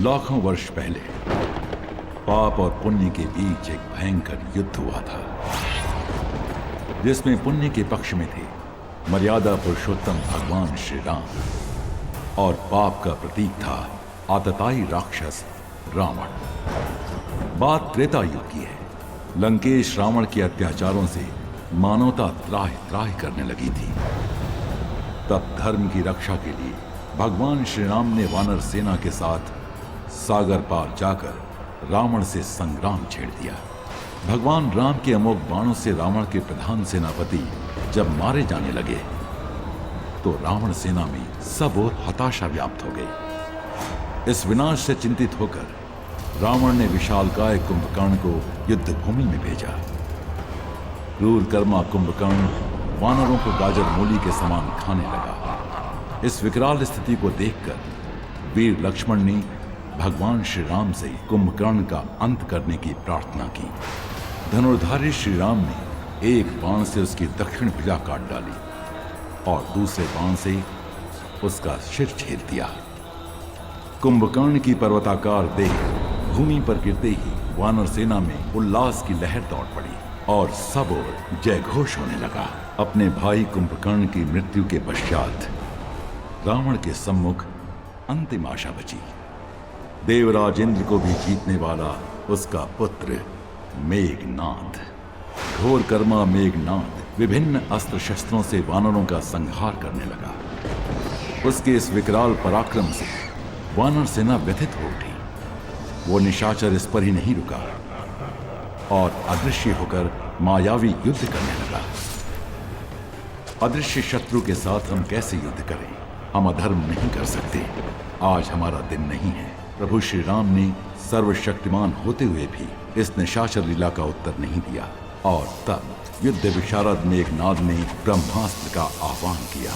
लाखों वर्ष पहले पाप और पुण्य के बीच एक भयंकर युद्ध हुआ था, जिसमें पुण्य के पक्ष में थे मर्यादा पुरुषोत्तम भगवान श्री राम और पाप का प्रतीक था आतताई राक्षस रावण। बात त्रेता युग की है। लंकेश रावण के अत्याचारों से मानवता त्राहि त्राहि करने लगी थी। तब धर्म की रक्षा के लिए भगवान श्री राम ने वानर सेना के साथ सागर पार जाकर रावण से संग्राम छेड़ दिया। भगवान राम के अमोघ बाणों से रावण के प्रधान सेनापति जब मारे जाने लगे तो रावण सेना में सब ओर हताशा व्याप्त हो गई। इस विनाश से चिंतित होकर रावण ने विशालकाय कुंभकर्ण को युद्ध भूमि में भेजा। क्रूर कर्मा कुंभकर्ण वानरों को गाजर मूली के समान खाने लगा। इस विकराल स्थिति को देखकर वीर लक्ष्मण ने भगवान श्री राम से कुंभकर्ण का अंत करने की प्रार्थना की। धनुर्धारी श्री राम ने एक बाण से उसकी दक्षिण भुजा काट डाली और दूसरे बाण से उसका सिर छेद दिया। कुंभकर्ण की पर्वताकार देह भूमि पर गिरते ही वानर सेना में उल्लास की लहर दौड़ पड़ी और सब ओर जय घोष होने लगा। अपने भाई कुंभकर्ण की मृत्यु के पश्चात रावण के सम्मुख अंतिम आशा बची। देवराज इंद्र को भी जीतने वाला उसका पुत्र मेघनाद। घोर कर्मा मेघनाद विभिन्न अस्त्र शस्त्रों से वानरों का संहार करने लगा। उसके इस विकराल पराक्रम से वानर सेना व्यथित हो उठी। वो निशाचर इस पर ही नहीं रुका और अदृश्य होकर मायावी युद्ध करने लगा। अदृश्य शत्रु के साथ हम कैसे युद्ध करें? हम अधर्म नहीं कर सकते। आज हमारा दिन नहीं है। प्रभु श्री राम ने सर्वशक्तिमान होते हुए भी इस निशाचर लीला का उत्तर नहीं दिया और तब युद्ध विशारद मेघनाद ने ब्रह्मास्त्र का आह्वान किया।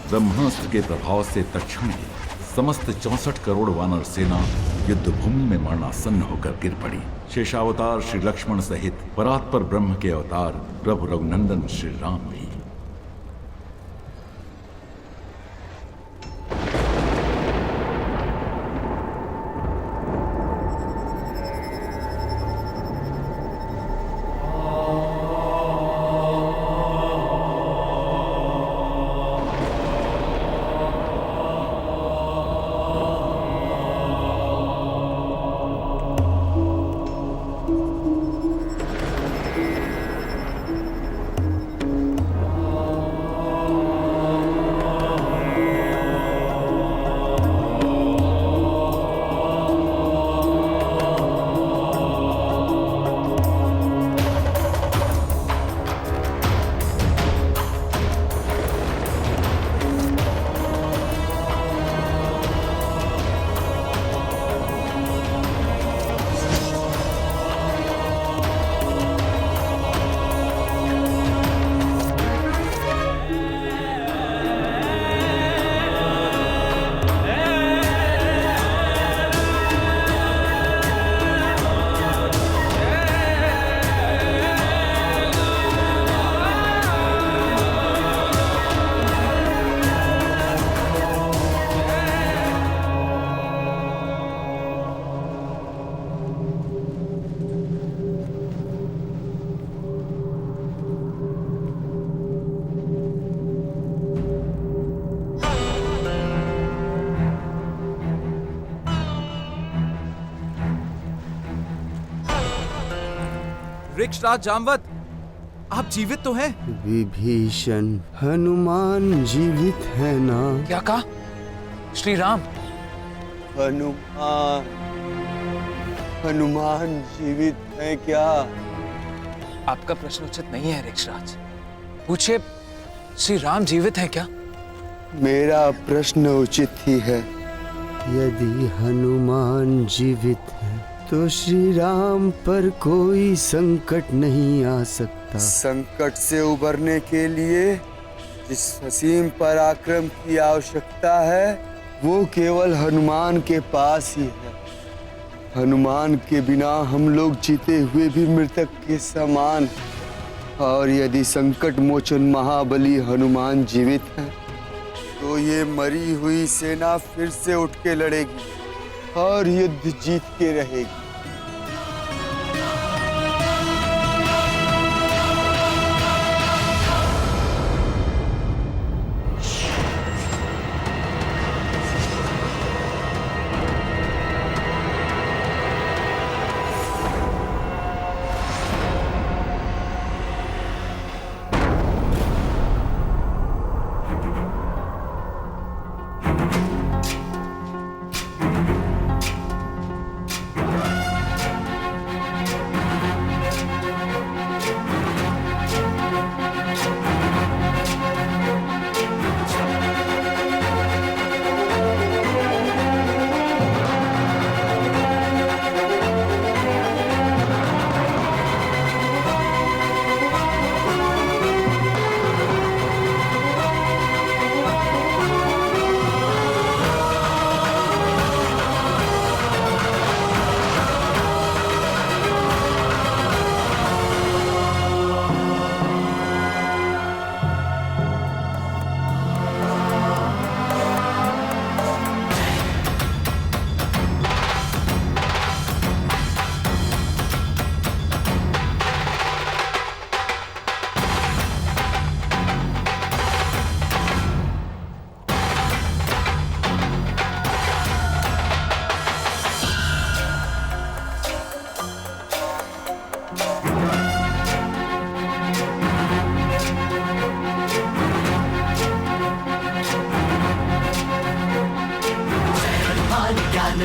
ब्रह्मास्त्र के प्रभाव से तत्क्षण ही समस्त 64 करोड़ वानर सेना युद्ध भूमि में मरणासन्न होकर गिर पड़ी। शेषावतार श्री लक्ष्मण सहित परात्पर ब्रह्म के अवतार प्रभु रघुनंदन श्री राम भी। वृक्षराज जामवत, आप जीवित तो हैं? विभीषण, हनुमान जीवित है ना? क्या कहा? श्री राम? हनुमान जीवित है क्या? आपका प्रश्न उचित नहीं है वृक्षराज। पूछिए, श्री राम जीवित है क्या? मेरा प्रश्न उचित ही है। यदि हनुमान जीवित है तो श्री राम पर कोई संकट नहीं आ सकता। संकट से उबरने के लिए जिस असीम पराक्रम की आवश्यकता है वो केवल हनुमान के पास ही है। हनुमान के बिना हम लोग जीते हुए भी मृतक के समान। और यदि संकट मोचन महाबली हनुमान जीवित है तो ये मरी हुई सेना फिर से उठ के लड़ेगी और युद्ध जीत के रहेगी।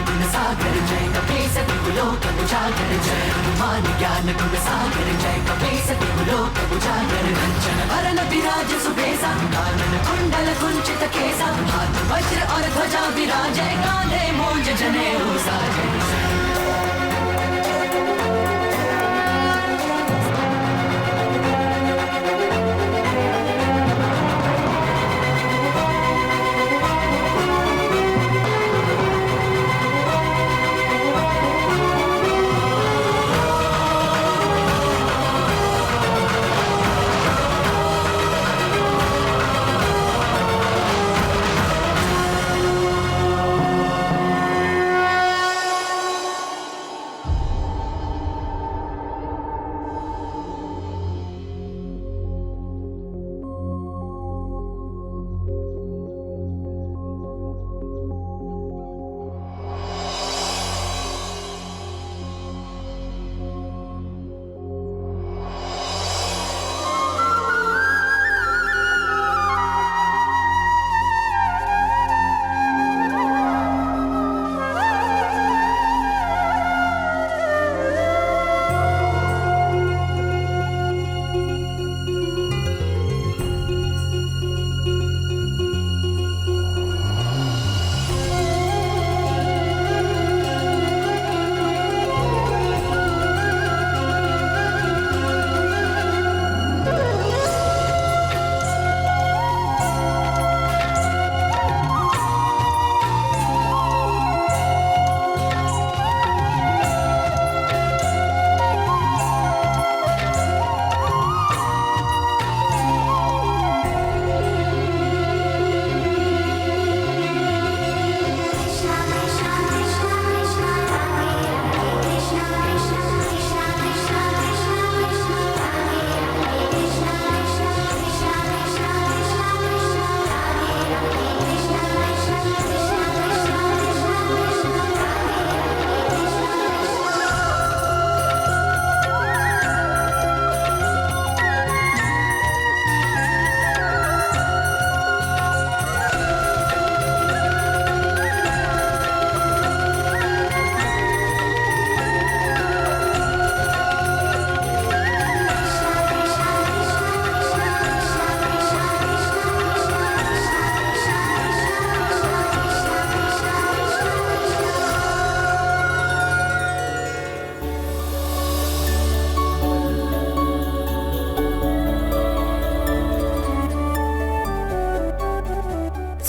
गुण सागर जय कपीस तिहुलोक उजागर जय हनुमान ज्ञान गुण सागर जय कपीस तिहुलोक उजागर कंचन वरन विराज सुबेसा कानन कुंडल कुंचित केसा हाथ वज्र और ध्वजा विराजै कांधे मूंज जनेऊ साजै।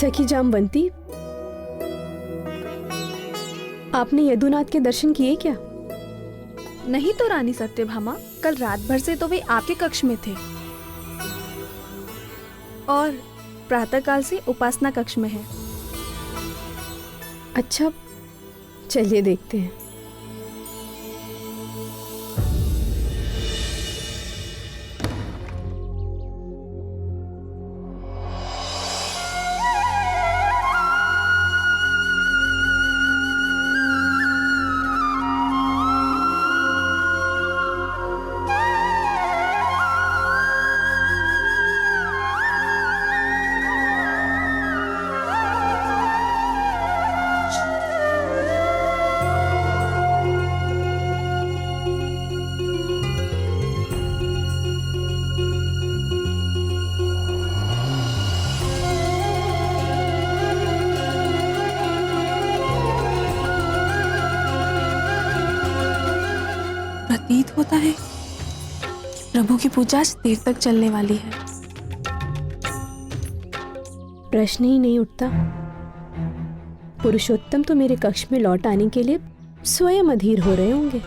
सखी जामवंती, आपने यदुनाथ के दर्शन किए क्या? नहीं तो रानी सत्यभामा, कल रात भर से तो वे आपके कक्ष में थे और प्रातःकाल से उपासना कक्ष में है। अच्छा, चलिए देखते हैं। प्रतीत होता है प्रभु की पूजा आज देर तक चलने वाली है। प्रश्न ही नहीं उठता। पुरुषोत्तम तो मेरे कक्ष में लौट आने के लिए स्वयं अधीर हो रहे होंगे।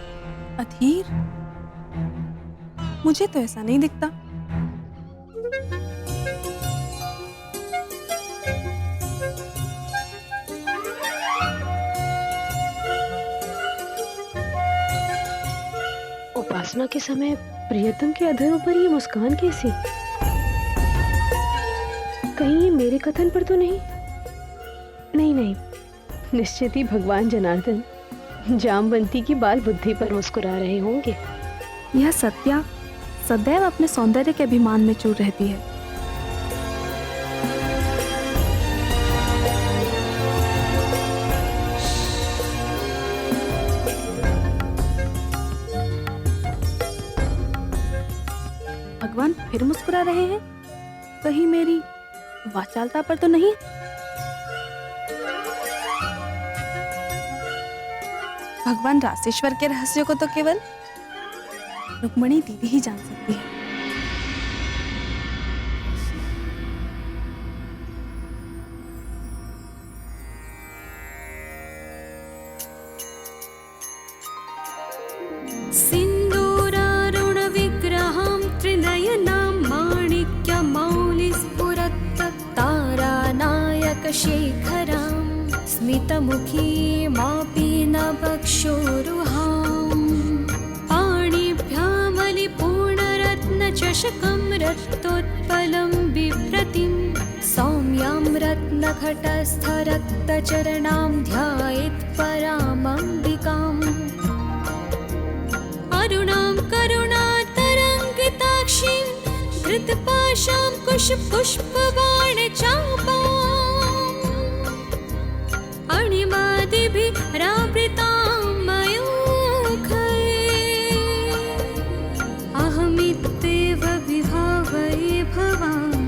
अधीर? मुझे तो ऐसा नहीं दिखता। उपासना के समय प्रियतम के अधरों पर ये मुस्कान कैसी? कहीं ये मेरे कथन पर तो नहीं? नहीं, निश्चित ही भगवान जनार्दन जामवंती की बाल बुद्धि पर मुस्कुरा रहे होंगे। यह सत्या सदैव अपने सौंदर्य के अभिमान में चूर रहती है। भगवान फिर मुस्कुरा रहे हैं? कहीं मेरी वाचालता पर तो नहीं? भगवान रासेश्वर के रहस्यों को तो केवल रुक्मणी दीदी ही जान सकती है। सिन्दूरारुण विग्रहं त्रिनयनां माणिक्यमौलिस्फुरत् तारानायक शेखरां स्मितमुखीमापि नभक्षोरुहां पाणिभ्यामलिपूर्णरत्नचषकं रक्तोत्पलं बिभ्रतिं सौम्यां रत्नघटस्थरक्तचरणां ध्यायेत् परामम्बिकाम् अरुणां करुणातरङ्गिताक्षीं धृतपाशां कुशपुष्पबाणचापाम् अणिमादिभिरावृतां मयूखैः अहमित्येव विभावये भवानीम्।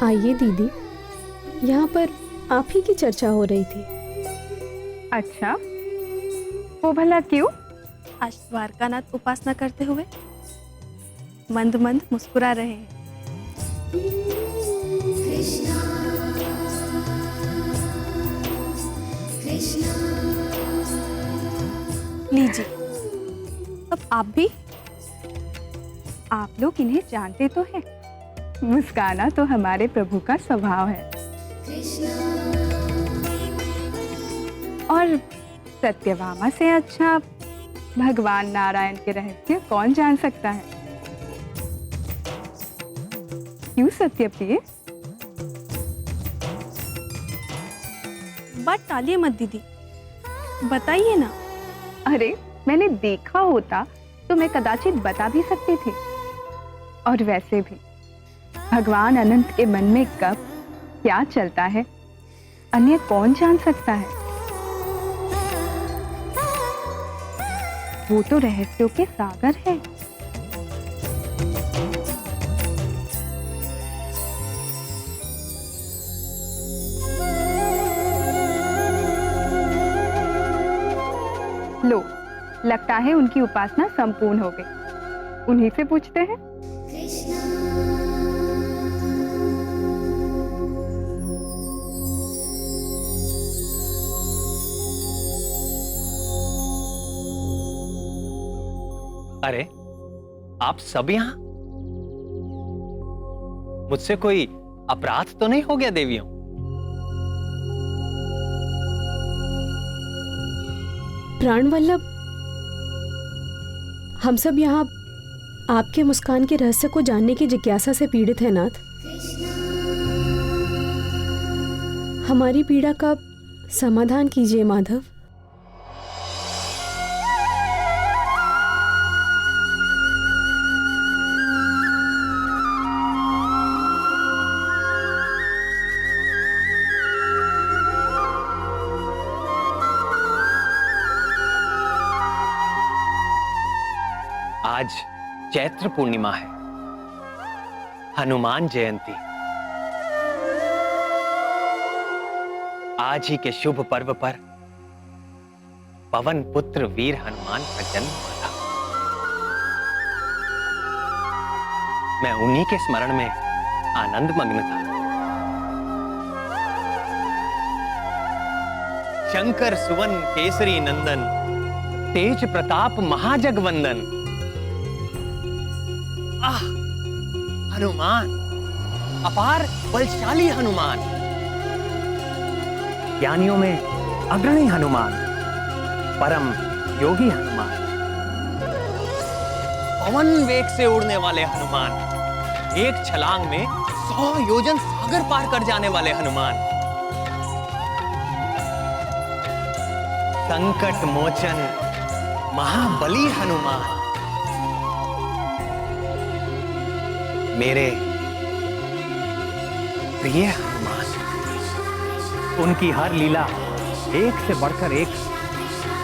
आइए दीदी, यहाँ पर आप ही की चर्चा हो रही थी। अच्छा, वो भला क्यों? आज द्वारकानाथ उपासना करते हुए मंद मंद मुस्कुरा रहे हैं। लीजिए, अब आप भी। आप लोग इन्हें जानते तो हैं। मुस्काना तो हमारे प्रभु का स्वभाव है। और सत्यभामा से अच्छा भगवान नारायण के रहस्य कौन जान सकता है? क्यों सत्यप्रिय? बात टालिए मत दीदी, बताइए ना। अरे, मैंने देखा होता तो मैं कदाचित बता भी सकती थी। और वैसे भी भगवान अनंत के मन में कब क्या चलता है, अन्य कौन जान सकता है? वो तो रहस्यों के सागर है। लगता है उनकी उपासना संपूर्ण हो गई। उन्हीं से पूछते हैं। अरे आप सब यहाँ? मुझसे कोई अपराध तो नहीं हो गया देवियों? प्राणवल्लभ, हम सब यहाँ आपके मुस्कान के रहस्य को जानने की जिज्ञासा से पीड़ित हैं नाथ। हमारी पीड़ा का समाधान कीजिए माधव। आज चैत्र पूर्णिमा है, हनुमान जयंती। आज ही के शुभ पर्व पर पवन पुत्र वीर हनुमान का जन्म हुआ था। मैं उन्हीं के स्मरण में आनंद मग्न था। शंकर सुवन केसरी नंदन, तेज प्रताप महाजगवंदन। आह, हनुमान, अपार बलशाली हनुमान, ज्ञानियों में अग्रणी हनुमान, परम योगी हनुमान, पवन वेग से उड़ने वाले हनुमान, एक छलांग में 100 योजन सागर पार कर जाने वाले हनुमान, संकट मोचन महाबली हनुमान, मेरे प्रिय हनुमान। उनकी हर लीला एक से बढ़कर एक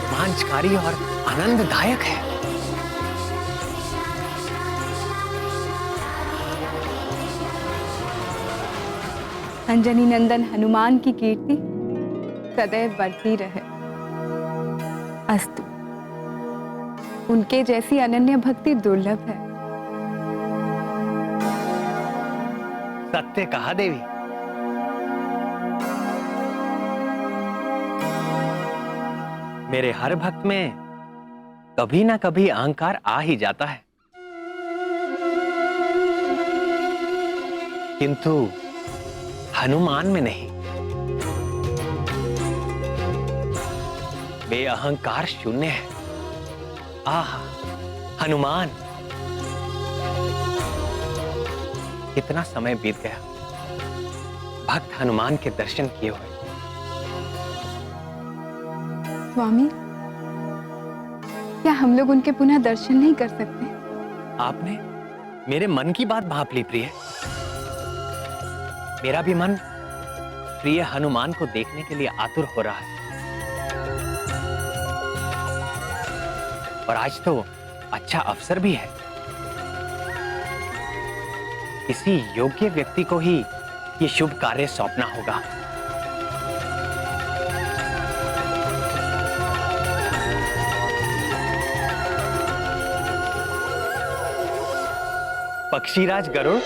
रोमांचकारी और आनंददायक है। अंजनी नंदन हनुमान की कीर्ति सदैव बढ़ती रहे। अस्तु। उनके जैसी अनन्य भक्ति दुर्लभ है। सत्य कहा देवी। मेरे हर भक्त में कभी ना कभी अहंकार आ ही जाता है, किंतु हनुमान में नहीं। वे अहंकार शून्य है। आह, हनुमान, कितना समय बीत गया भक्त हनुमान के दर्शन किए हुए। स्वामी, क्या हम लोग उनके पुनः दर्शन नहीं कर सकते? आपने मेरे मन की बात भाप ली प्रिय। मेरा भी मन प्रिय हनुमान को देखने के लिए आतुर हो रहा है। और आज तो अच्छा अवसर भी है। किसी योग्य व्यक्ति को ही ये शुभ कार्य सौंपना होगा। पक्षीराज गरुड़,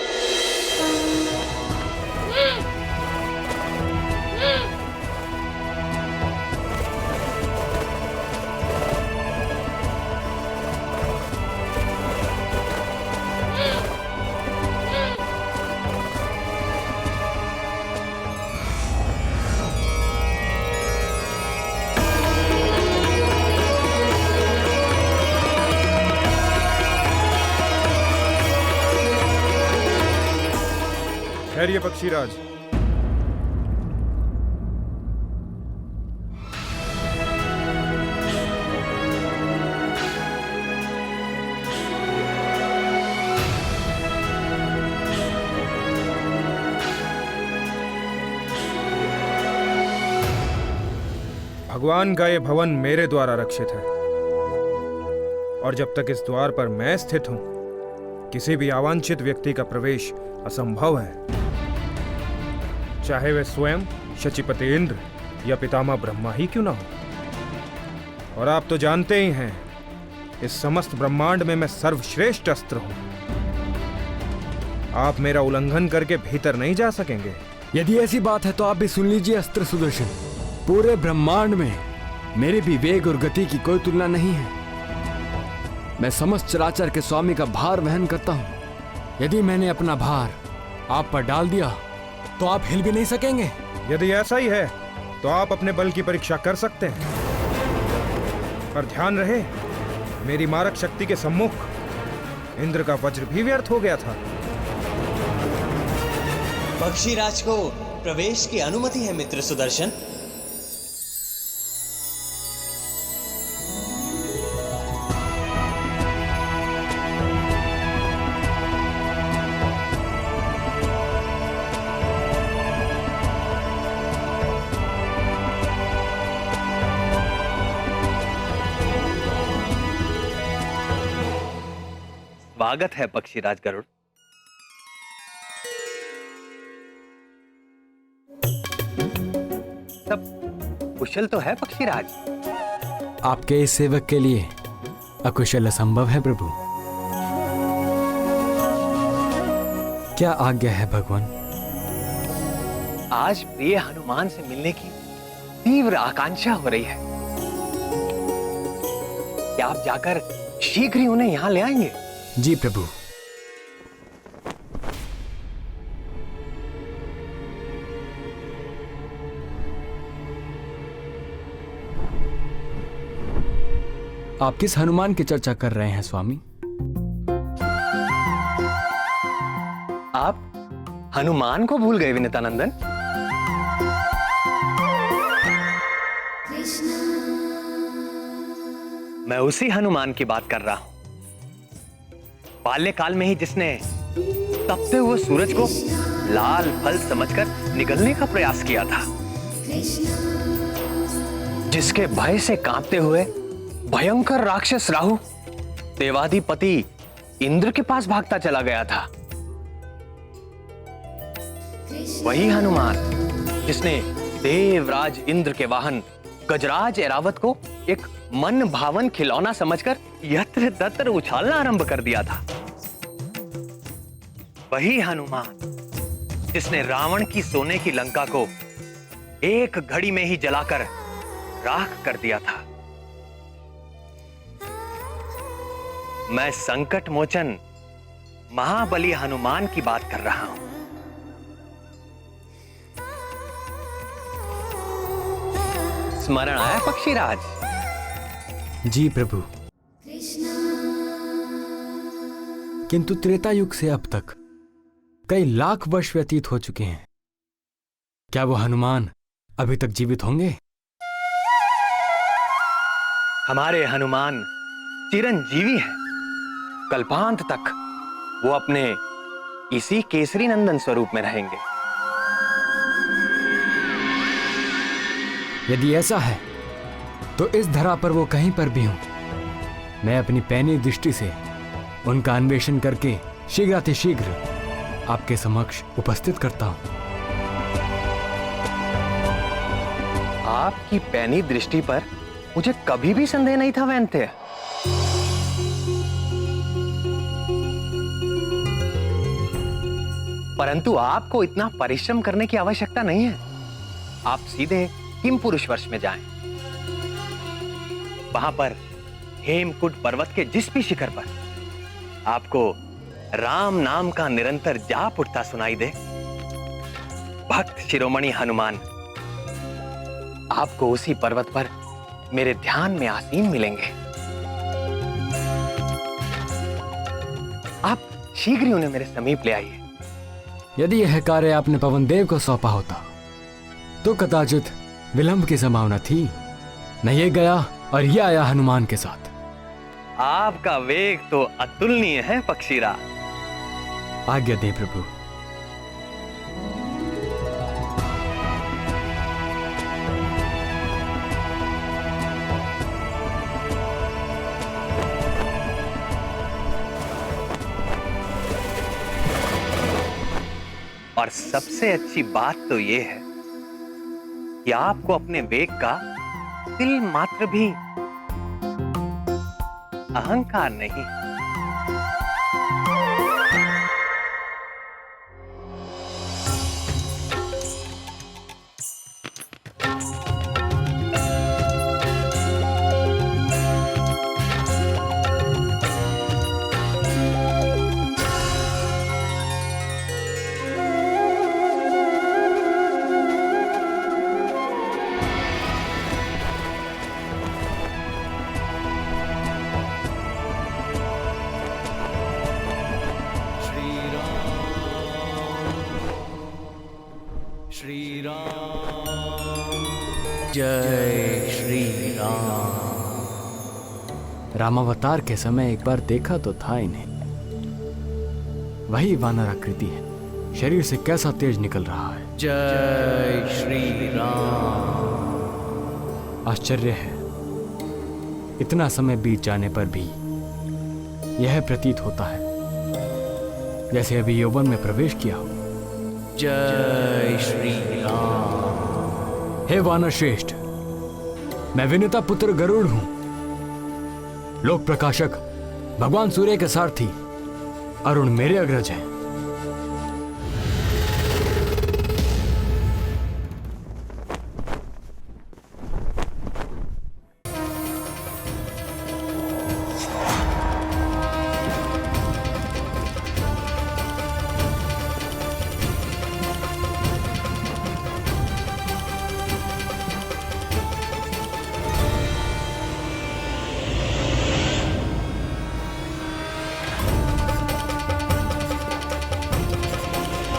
ठहरिए पक्षीराज। भगवान का ये भवन मेरे द्वारा रक्षित है, और जब तक इस द्वार पर मैं स्थित हूं, किसी भी अवांछित व्यक्ति का प्रवेश असंभव है, चाहे वे स्वयं शचीपति इंद्र या पितामह ब्रह्मा ही क्यों ना हो। और आप तो जानते ही हैं इस समस्त ब्रह्मांड में मैं सर्वश्रेष्ठ अस्त्र हूं। आप मेरा उल्लंघन करके भीतर नहीं जा सकेंगे। यदि ऐसी बात है तो आप भी सुन लीजिए अस्त्र सुदर्शन। पूरे ब्रह्मांड में मेरे भी वेग और गति की कोई तुलना नहीं है। मैं समस्त चराचर के स्वामी का भार वहन करता हूं। यदि मैंने अपना भार आप पर डाल दिया तो आप हिल भी नहीं सकेंगे। यदि ऐसा ही है तो आप अपने बल की परीक्षा कर सकते हैं, पर ध्यान रहे मेरी मारक शक्ति के सम्मुख इंद्र का वज्र भी व्यर्थ हो गया था। पक्षीराज को प्रवेश की अनुमति है मित्र सुदर्शन। स्वागत है पक्षीराज गरुड़। सब कुशल तो है पक्षीराज? आपके इस सेवक के लिए अकुशल असंभव है प्रभु। क्या आज्ञा है भगवान? आज प्रिय हनुमान से मिलने की तीव्र आकांक्षा हो रही है। क्या आप जाकर शीघ्र ही उन्हें यहां ले आएंगे? जी प्रभु। आप किस हनुमान की चर्चा कर रहे हैं स्वामी? आप हनुमान को भूल गए विनीतानंदन? मैं उसी हनुमान की बात कर रहा हूं, बाल्यकाल में ही जिसने तपते हुए सूरज को लाल फल समझकर निगलने का प्रयास किया था, जिसके भय से कांपते हुए भयंकर राक्षस राहु देवाधिपति इंद्र के पास भागता चला गया था। वही हनुमान जिसने देवराज इंद्र के वाहन गजराज ऐरावत को एक मन भावन खिलौना समझकर यत्र तत्र उछालना आरंभ कर दिया था। वही हनुमान जिसने रावण की सोने की लंका को एक घड़ी में ही जलाकर राख कर दिया था। मैं संकट मोचन महाबली हनुमान की बात कर रहा हूं। स्मरण आया पक्षीराज? जी प्रभु। किंतु त्रेता युग से अब तक कई लाख वर्ष व्यतीत हो चुके हैं। क्या वो हनुमान अभी तक जीवित होंगे? हमारे हनुमान चिरंजीवी हैं। कल्पांत तक वो अपने इसी केसरी नंदन स्वरूप में रहेंगे। यदि ऐसा है तो इस धरा पर वो कहीं पर भी हों, मैं अपनी पैनी दृष्टि से उनका अन्वेषण करके शीघ्रातिशीघ्र आपके समक्ष उपस्थित करता हूं। आपकी पैनी दृष्टि पर मुझे कभी भी संदेह नहीं था वैन्य। परंतु आपको इतना परिश्रम करने की आवश्यकता नहीं है। आप सीधे हिम पुरुष वर्ष में जाएं। वहां पर हेमकुंड पर्वत के जिस भी शिखर पर आपको राम नाम का निरंतर जाप उठता सुनाई दे, भक्त शिरोमणि हनुमान आपको उसी पर्वत पर मेरे ध्यान में आसीन मिलेंगे। आप शीघ्र ही उन्हें मेरे समीप ले आइए। यदि यह कार्य आपने पवन देव को सौंपा होता तो कदाचित विलंब की संभावना थी। न ये गया और ये आया हनुमान के साथ। आपका वेग तो अतुलनीय है पक्षीराज। आज्ञा दे प्रभु। और सबसे अच्छी बात तो यह है कि आपको अपने वेग का तिल मात्र भी अहंकार नहीं। जय श्री राम। रामावतार के समय एक बार देखा तो था इन्हें। वही वानर आकृति है, शरीर से कैसा तेज निकल रहा है। जय श्री राम। आश्चर्य है, इतना समय बीत जाने पर भी यह प्रतीत होता है जैसे अभी यौवन में प्रवेश किया हो। जय श्री राम। हे वानर श्रेष्ठ, मैं विनुता पुत्र गरुड़ हूं, लोक प्रकाशक, भगवान सूर्य के सारथी। अरुण मेरे अग्रज हैं।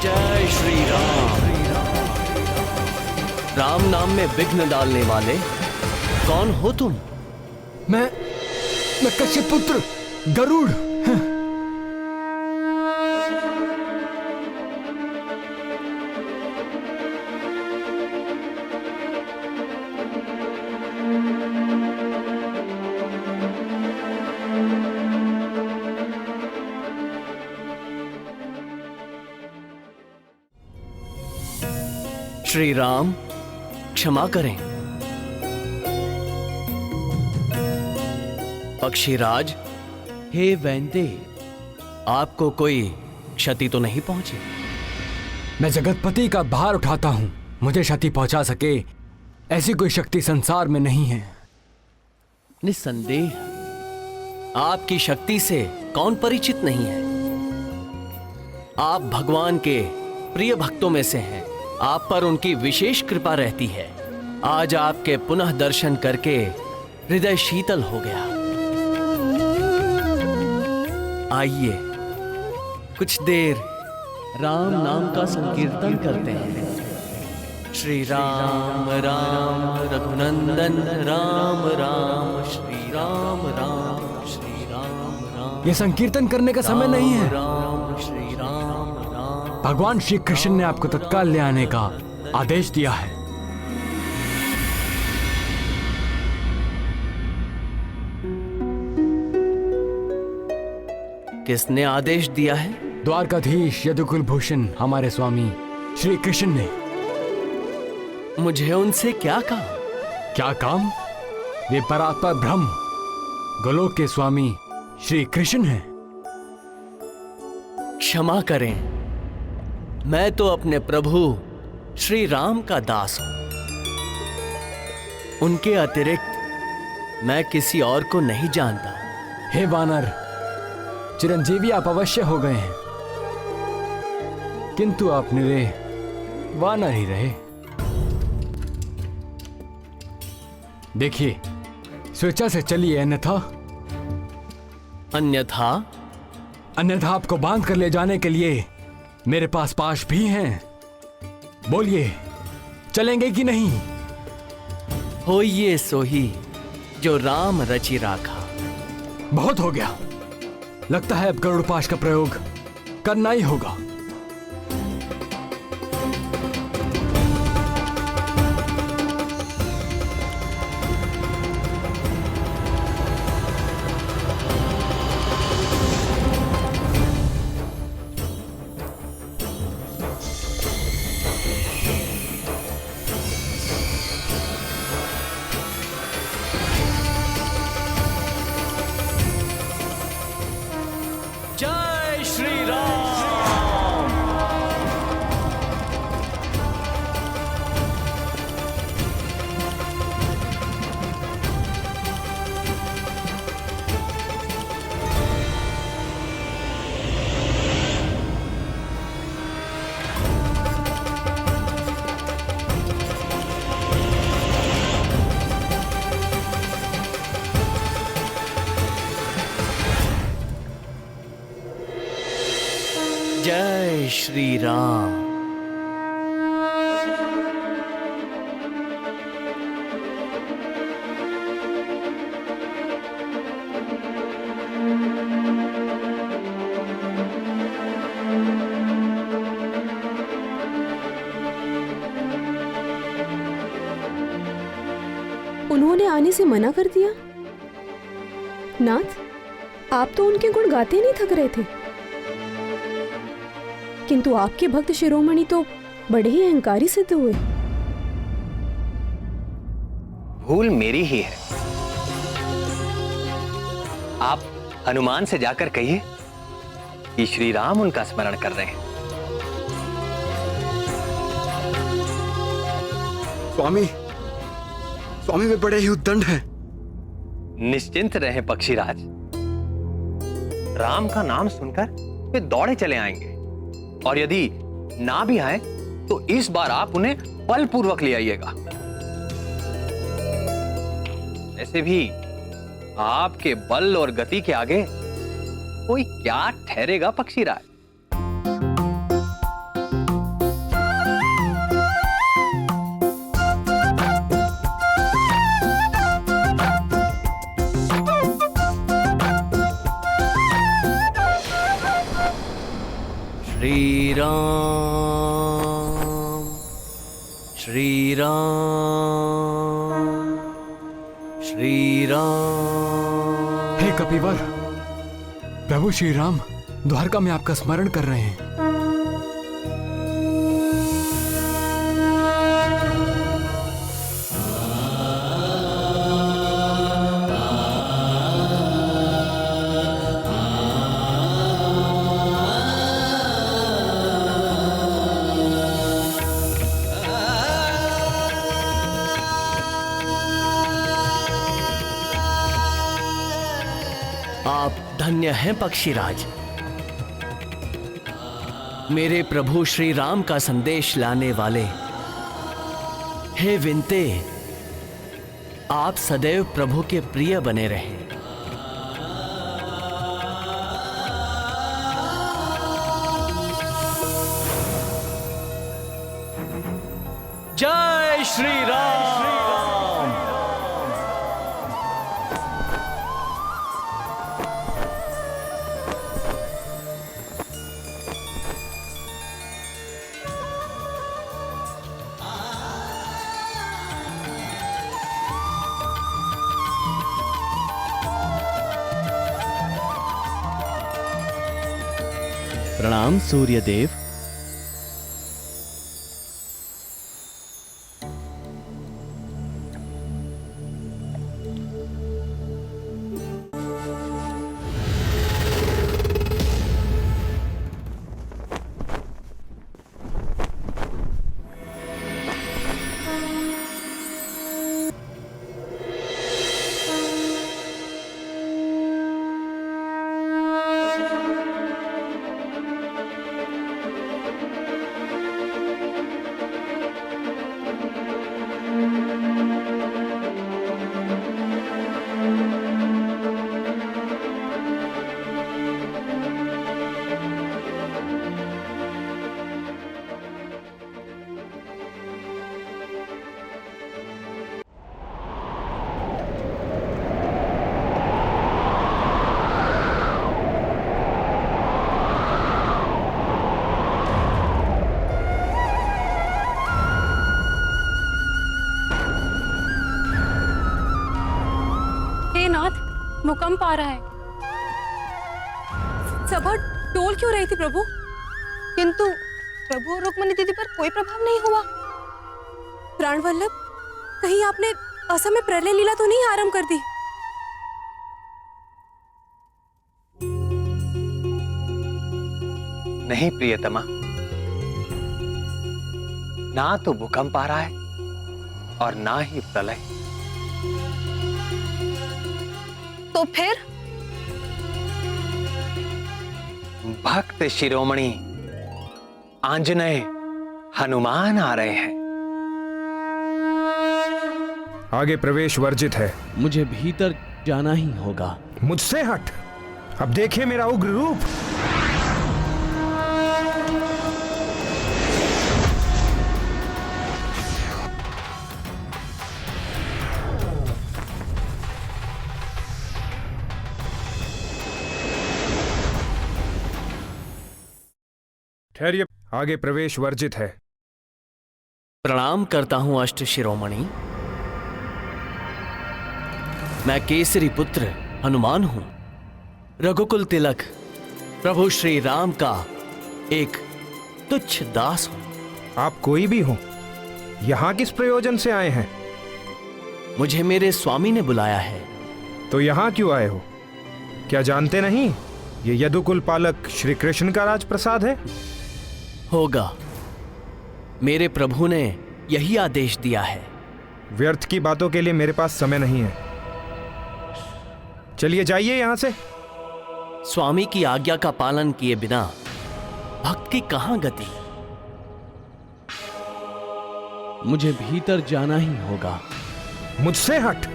जय श्री राम। राम नाम में विघ्न डालने वाले कौन हो तुम? मैं कश्यप पुत्र गरुड़। श्री राम, क्षमा करें। पक्षीराज, हे वैंदे, आपको कोई क्षति तो नहीं पहुंची? मैं जगतपति का भार उठाता हूं, मुझे क्षति पहुंचा सके ऐसी कोई शक्ति संसार में नहीं है। निस्संदेह आपकी शक्ति से कौन परिचित नहीं है। आप भगवान के प्रिय भक्तों में से हैं, आप पर उनकी विशेष कृपा रहती है। आज आपके पुनः दर्शन करके हृदय शीतल हो गया। आइए कुछ देर राम नाम का संकीर्तन करते हैं। श्री राम राम रघुनंदन राम राम, श्री राम राम, श्री राम राम। यह संकीर्तन करने का समय नहीं है। राम श्री राम। भगवान श्री कृष्ण ने आपको तत्काल ले आने का आदेश दिया है। किसने आदेश दिया है? द्वारकाधीश यदुकुल भूषण हमारे स्वामी श्री कृष्ण ने। मुझे उनसे क्या काम? क्या काम? वे परात्पर ब्रह्म गोलोक के स्वामी श्री कृष्ण हैं। क्षमा करें, मैं तो अपने प्रभु श्री राम का दास हूं। उनके अतिरिक्त मैं किसी और को नहीं जानता। हे वानर, चिरंजीवी आप अवश्य हो गए हैं, किंतु आप निरे वानर ही रहे। देखिए, स्वेच्छा से चलिए, अन्यथा अन्यथा आपको बांध कर ले जाने के लिए मेरे पास पाश भी हैं। बोलिए, चलेंगे कि नहीं? होइए सोही जो राम रचि राखा। बहुत हो गया, लगता है अब गरुड़ पाश का प्रयोग करना ही होगा। श्री राम। उन्होंने आने से मना कर दिया? नाथ, आप तो उनके गुण गाते नहीं थक रहे थे, किंतु आपके भक्त शिरोमणि तो बड़े ही अहंकारी सिद्ध हुए। भूल मेरी ही है। आप हनुमान से जाकर कहिए कि श्री राम उनका स्मरण कर रहे हैं। स्वामी, स्वामी वे बड़े ही उद्दंड हैं। निश्चिंत रहे पक्षीराज, राम का नाम सुनकर वे दौड़े चले आएंगे, और यदि ना भी आए तो इस बार आप उन्हें बलपूर्वक ले आइएगा। ऐसे भी आपके बल और गति के आगे कोई क्या ठहरेगा पक्षीराज। श्री राम, श्री राम, श्री राम। हे कपिवर, प्रभु श्री राम द्वारका में आपका स्मरण कर रहे हैं। आप धन्य हैं पक्षीराज। मेरे प्रभु श्री राम का संदेश लाने वाले। हे विनते, आप सदैव प्रभु के प्रिय बने रहें। जय श्री राम। प्रणाम सूर्यदेव। भूकंप आ रहा है। सभा डोल क्यों रही थी प्रभु? किंतु प्रभु और रुक्मिणी दीदी पर कोई प्रभाव नहीं हुआ। प्राणवल्लभ, कहीं आपने असमय प्रलय लीला तो नहीं आरंभ कर दी? नहीं प्रियतमा, ना तो भूकंप आ रहा है और ना ही प्रलय। तो फिर? भक्त शिरोमणि आंजनेय हनुमान आ रहे हैं। आगे प्रवेश वर्जित है। मुझे भीतर जाना ही होगा। मुझसे हट। अब देखिए मेरा उग्र रूप। ठहरिए, आगे प्रवेश वर्जित है। प्रणाम करता हूं अष्ट शिरोमणि। मैं केसरी पुत्र हनुमान हूं, रघुकुल तिलक प्रभु श्री राम का एक तुच्छ दास हूं। आप कोई भी हो, यहां किस प्रयोजन से आए हैं? मुझे मेरे स्वामी ने बुलाया है। तो यहां क्यों आए हो? क्या जानते नहीं ये यदुकुल पालक श्री कृष्ण का राजप्रसाद है? होगा, मेरे प्रभु ने यही आदेश दिया है। व्यर्थ की बातों के लिए मेरे पास समय नहीं है। चलिए जाइए यहां से। स्वामी की आज्ञा का पालन किए बिना भक्त की कहां गति। मुझे भीतर जाना ही होगा। मुझसे हट,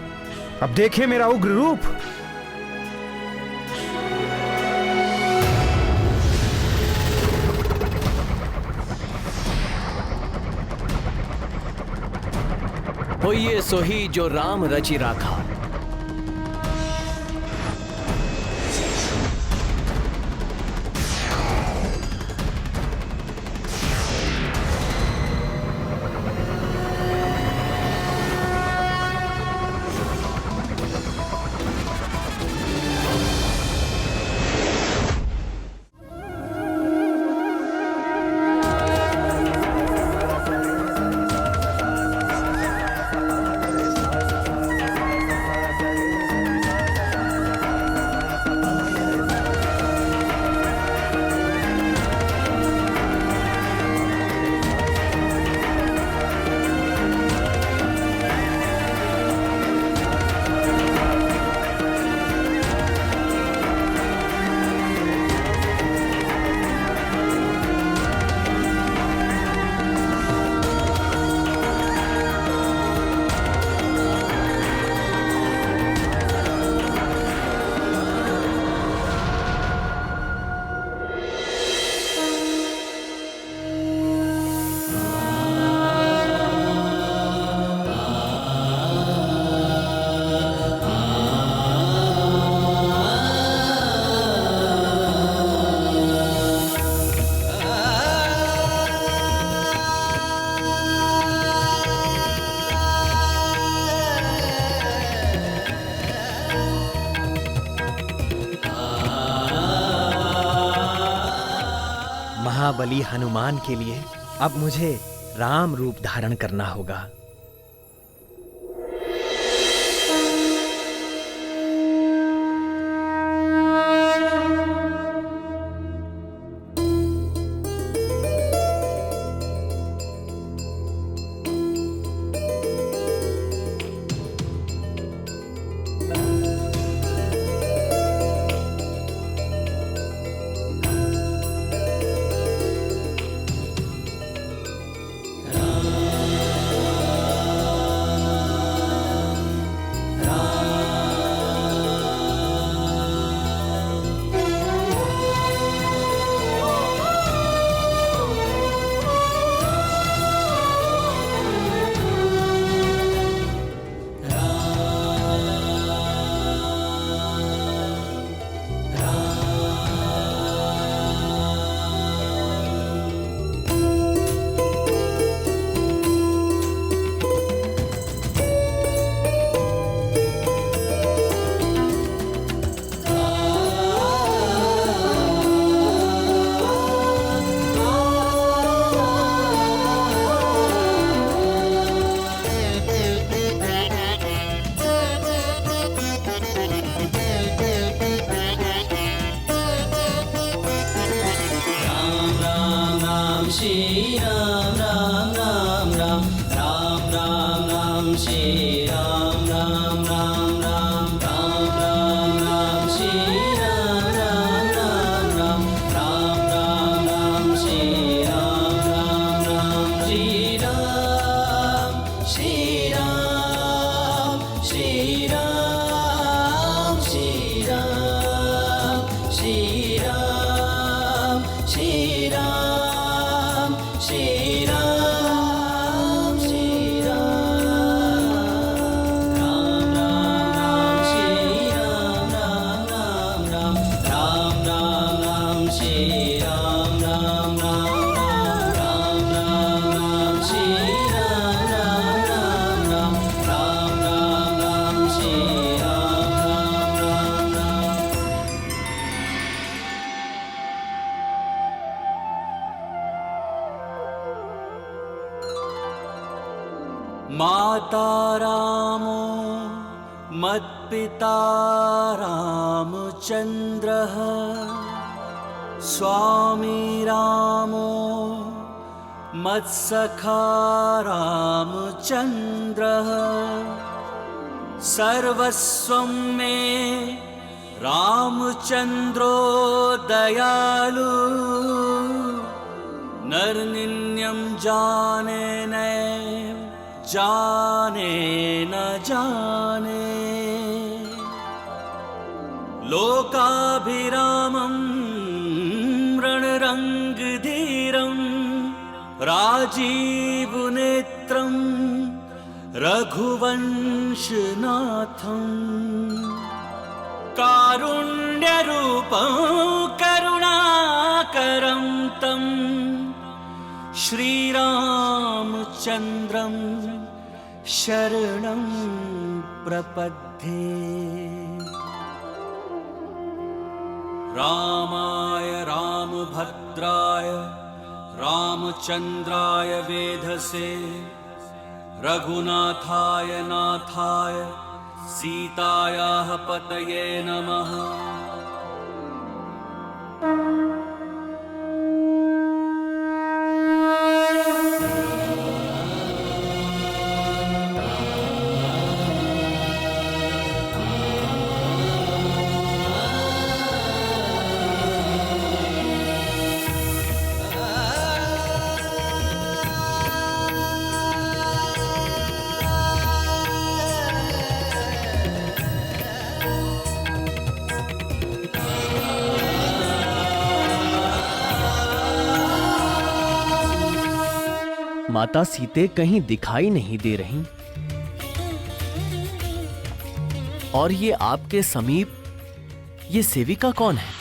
अब देखिए मेरा उग्र रूप। होइए सोही जो राम रचि राखा। महाबली हनुमान के लिए अब मुझे राम रूप धारण करना होगा। माता रामो मत्पिता रामचन्द्रः स्वामी रामो मत्सखा रामचन्द्रः सर्वस्वं मे रामचन्द्रो दयालु नरनिन्यं जाने न जाने लोकाभिरामं रणरङ्गधीरं राजीवनेत्रं रघुवंशनाथं कारुण्यरूपं करुणाकरं तं श्रीरामचन्द्रं शरणं प्रपद्ये। रामाय रामभद्राय रामचन्द्राय वेधसे रघुनाथाय नाथाय सीतायाः पतये नमः। माता सीते कहीं दिखाई नहीं दे रही और ये आपके समीप ये सेविका कौन है?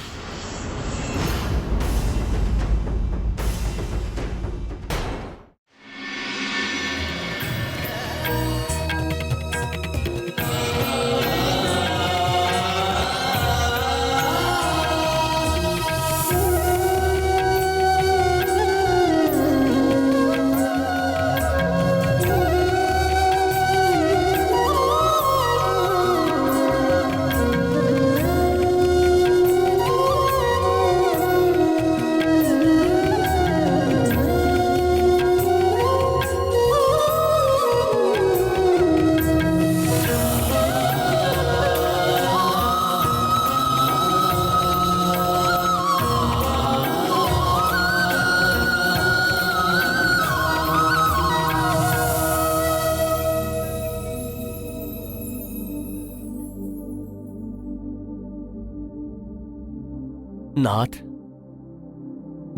नाथ,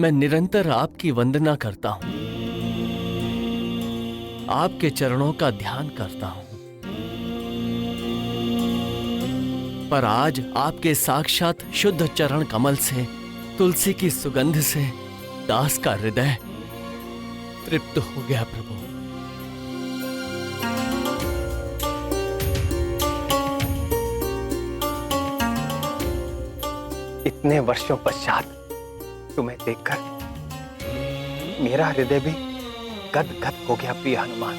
मैं निरंतर आपकी वंदना करता हूं, आपके चरणों का ध्यान करता हूं, पर आज आपके साक्षात शुद्ध चरण कमल से, तुलसी की सुगंध से दास का हृदय तृप्त हो गया प्रभु। इतने वर्षों पश्चात तुम्हें देखकर मेरा हृदय भी गदगद हो गया प्रिय हनुमान।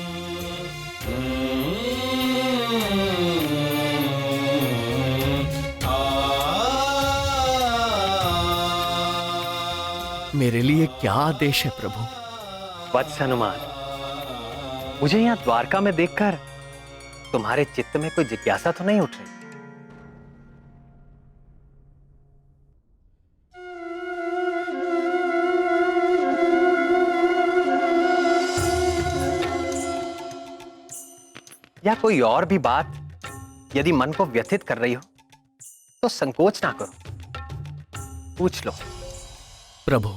मेरे लिए क्या आदेश है प्रभु? वत्स हनुमान, मुझे यहाँ द्वारका में देखकर तुम्हारे चित्त में कोई जिज्ञासा तो नहीं उठ रही? या कोई और भी बात यदि मन को व्यथित कर रही हो तो संकोच ना करो, पूछ लो। प्रभु,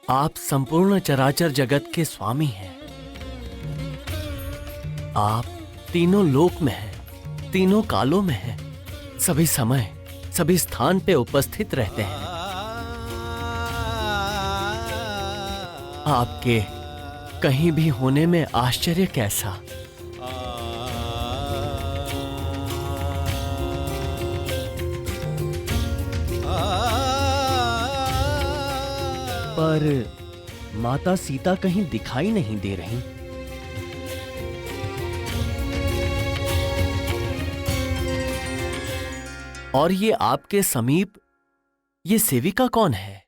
आप संपूर्ण चराचर जगत के स्वामी हैं। आप तीनों लोक में हैं, तीनों कालों में हैं, सभी समय सभी स्थान पे उपस्थित रहते हैं। आपके कहीं भी होने में आश्चर्य कैसा? पर माता सीता कहीं दिखाई नहीं दे रही। और ये आपके समीप ये सेविका कौन है?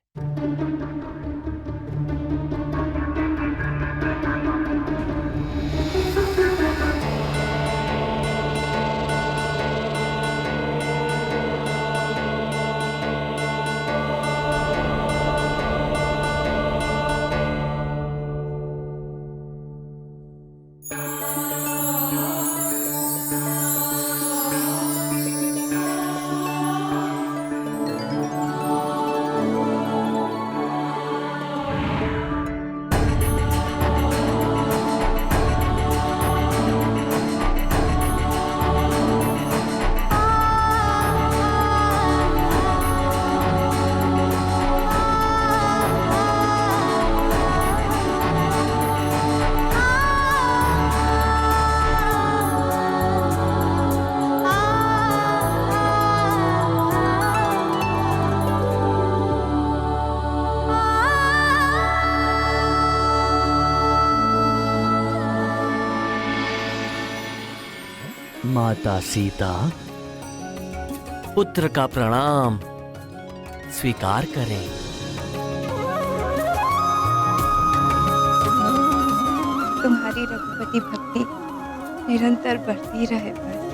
माता सीता, पुत्र का प्रणाम स्वीकार करें। तुम्हारी रघुपति भक्ति निरंतर बढ़ती रहे।